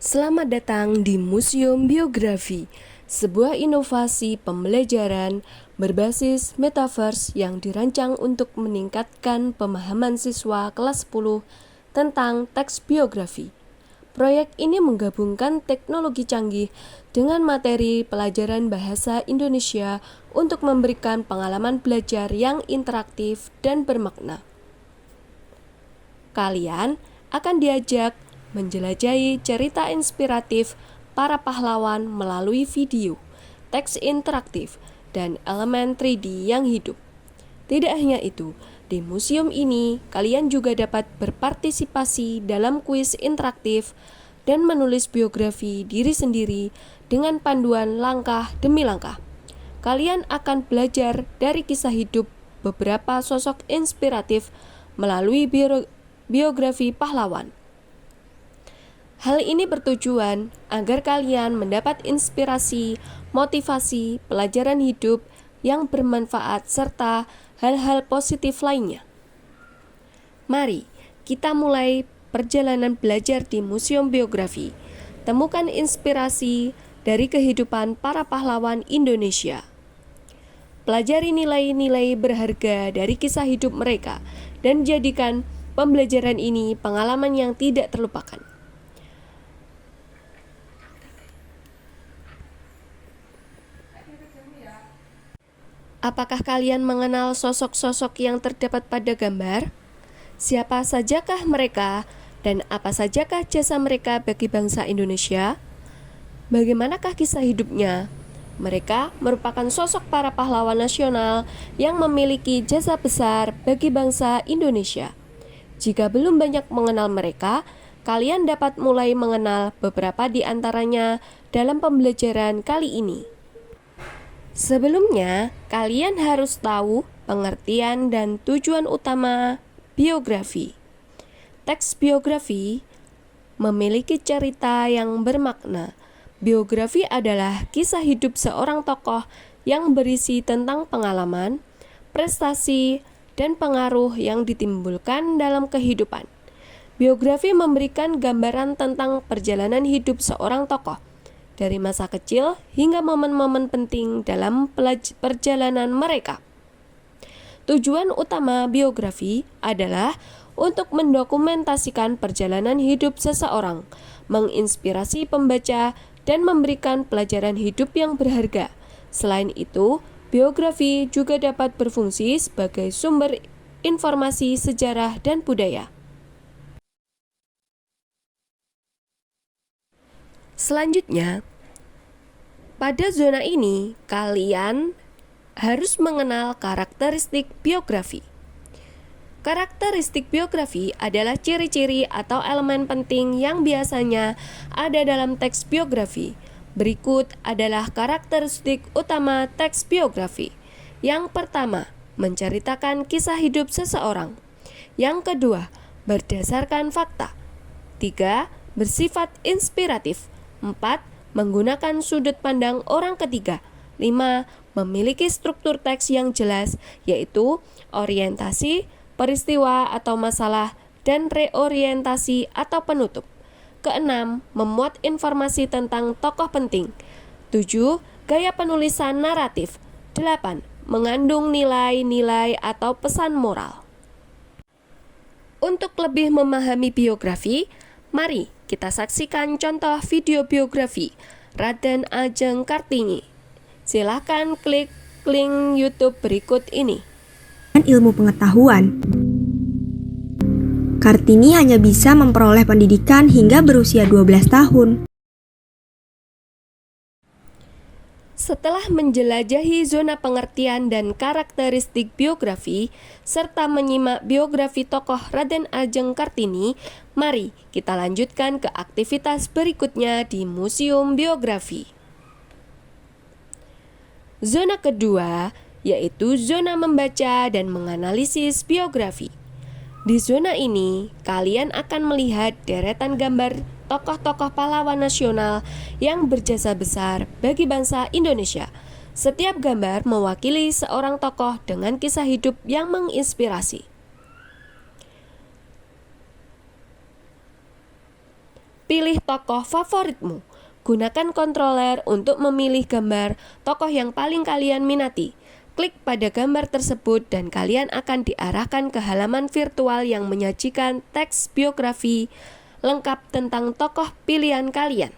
Selamat datang di Museum Biografi, sebuah inovasi pembelajaran berbasis metaverse yang dirancang untuk meningkatkan pemahaman siswa kelas 10 tentang teks biografi. Proyek ini menggabungkan teknologi canggih dengan materi pelajaran bahasa Indonesia untuk memberikan pengalaman belajar yang interaktif dan bermakna. Kalian akan diajak menjelajahi cerita inspiratif para pahlawan melalui video, teks interaktif, dan elemen 3D yang hidup. Tidak hanya itu, di museum ini kalian juga dapat berpartisipasi dalam kuis interaktif dan menulis biografi diri sendiri dengan panduan langkah demi langkah. Kalian akan belajar dari kisah hidup beberapa sosok inspiratif melalui biografi pahlawan. Hal ini bertujuan agar kalian mendapat inspirasi, motivasi, pelajaran hidup yang bermanfaat, serta hal-hal positif lainnya. Mari kita mulai perjalanan belajar di Museum Biografi. Temukan inspirasi dari kehidupan para pahlawan Indonesia. Pelajari nilai-nilai berharga dari kisah hidup mereka dan jadikan pembelajaran ini pengalaman yang tidak terlupakan. Apakah kalian mengenal sosok-sosok yang terdapat pada gambar? Siapa sajakah mereka dan apa sajakah jasa mereka bagi bangsa Indonesia? Bagaimanakah kisah hidupnya? Mereka merupakan sosok para pahlawan nasional yang memiliki jasa besar bagi bangsa Indonesia. Jika belum banyak mengenal mereka, kalian dapat mulai mengenal beberapa di antaranya dalam pembelajaran kali ini. Sebelumnya, kalian harus tahu pengertian dan tujuan utama biografi. Teks biografi memiliki cerita yang bermakna. Biografi adalah kisah hidup seorang tokoh yang berisi tentang pengalaman, prestasi, dan pengaruh yang ditimbulkan dalam kehidupan. Biografi memberikan gambaran tentang perjalanan hidup seorang tokoh, dari masa kecil hingga momen-momen penting dalam perjalanan mereka. Tujuan utama biografi adalah untuk mendokumentasikan perjalanan hidup seseorang, menginspirasi pembaca, dan memberikan pelajaran hidup yang berharga. Selain itu, biografi juga dapat berfungsi sebagai sumber informasi sejarah dan budaya. Selanjutnya, pada zona ini kalian harus mengenal karakteristik biografi. Karakteristik biografi adalah ciri-ciri atau elemen penting yang biasanya ada dalam teks biografi. Berikut adalah karakteristik utama teks biografi. Yang pertama, menceritakan kisah hidup seseorang. Yang kedua, berdasarkan fakta. 3. Bersifat inspiratif. 4. Menggunakan sudut pandang orang ketiga. 5. Memiliki struktur teks yang jelas, yaitu orientasi, peristiwa atau masalah, dan reorientasi atau penutup. Keenam, memuat informasi tentang tokoh penting. 7. Gaya penulisan naratif. 8. Mengandung nilai-nilai atau pesan moral. Untuk lebih memahami biografi, mari kita saksikan contoh video biografi Raden Ajeng Kartini. Silakan klik link YouTube berikut ini. Ilmu pengetahuan. Kartini hanya bisa memperoleh pendidikan hingga berusia 12 tahun. Setelah menjelajahi zona pengertian dan karakteristik biografi, serta menyimak biografi tokoh Raden Ajeng Kartini, mari kita lanjutkan ke aktivitas berikutnya di Museum Biografi. Zona kedua yaitu zona membaca dan menganalisis biografi. Di zona ini, kalian akan melihat deretan gambar tokoh-tokoh pahlawan nasional yang berjasa besar bagi bangsa Indonesia. Setiap gambar mewakili seorang tokoh dengan kisah hidup yang menginspirasi. Pilih tokoh favoritmu. Gunakan controller untuk memilih gambar tokoh yang paling kalian minati. Klik pada gambar tersebut dan kalian akan diarahkan ke halaman virtual yang menyajikan teks biografi lengkap tentang tokoh pilihan kalian.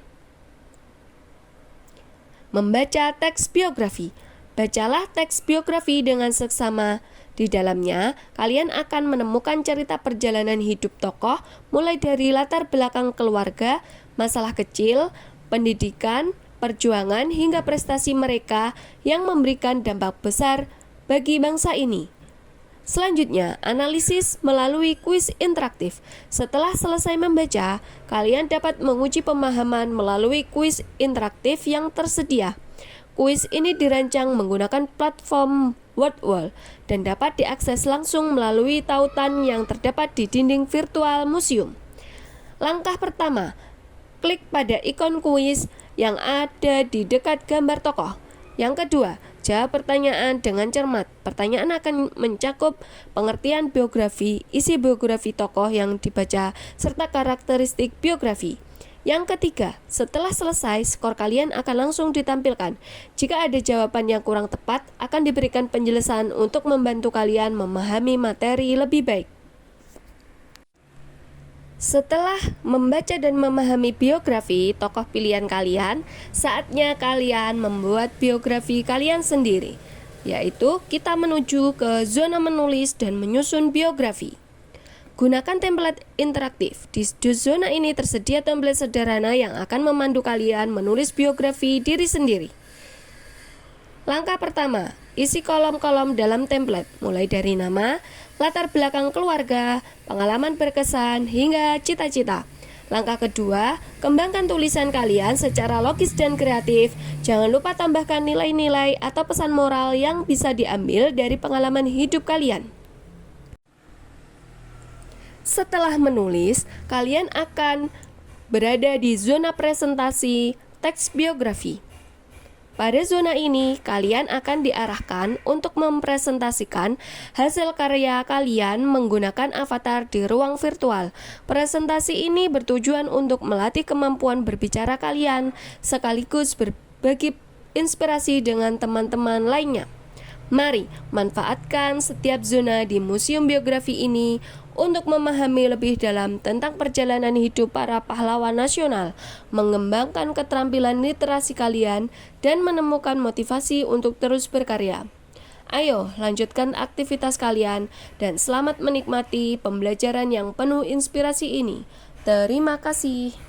Membaca teks biografi. Bacalah teks biografi dengan seksama. Di dalamnya, kalian akan menemukan cerita perjalanan hidup tokoh mulai dari latar belakang keluarga, masalah kecil, pendidikan, perjuangan hingga prestasi mereka yang memberikan dampak besar bagi bangsa ini. Selanjutnya, analisis melalui kuis interaktif. Setelah selesai membaca, kalian dapat menguji pemahaman melalui kuis interaktif yang tersedia. Kuis ini dirancang menggunakan platform Wordwall dan dapat diakses langsung melalui tautan yang terdapat di dinding virtual museum. Langkah pertama, klik pada ikon kuis yang ada di dekat gambar tokoh. Yang kedua, jawab pertanyaan dengan cermat. Pertanyaan akan mencakup pengertian biografi, isi biografi tokoh yang dibaca, serta karakteristik biografi. Yang ketiga, setelah selesai, skor kalian akan langsung ditampilkan. Jika ada jawaban yang kurang tepat, akan diberikan penjelasan untuk membantu kalian memahami materi lebih baik. Setelah membaca dan memahami biografi tokoh pilihan kalian, saatnya kalian membuat biografi kalian sendiri, yaitu kita menuju ke zona menulis dan menyusun biografi. Gunakan template interaktif. Di zona ini tersedia template sederhana yang akan memandu kalian menulis biografi diri sendiri. Langkah pertama, isi kolom-kolom dalam template, mulai dari nama, latar belakang keluarga, pengalaman berkesan, hingga cita-cita. Langkah kedua, kembangkan tulisan kalian secara logis dan kreatif. Jangan lupa tambahkan nilai-nilai atau pesan moral yang bisa diambil dari pengalaman hidup kalian. Setelah menulis, kalian akan berada di zona presentasi teks biografi. Pada zona ini, kalian akan diarahkan untuk mempresentasikan hasil karya kalian menggunakan avatar di ruang virtual. Presentasi ini bertujuan untuk melatih kemampuan berbicara kalian, sekaligus berbagi inspirasi dengan teman-teman lainnya. Mari manfaatkan setiap zona di Museum Biografi ini untuk memahami lebih dalam tentang perjalanan hidup para pahlawan nasional, mengembangkan keterampilan literasi kalian, dan menemukan motivasi untuk terus berkarya. Ayo, lanjutkan aktivitas kalian dan selamat menikmati pembelajaran yang penuh inspirasi ini. Terima kasih.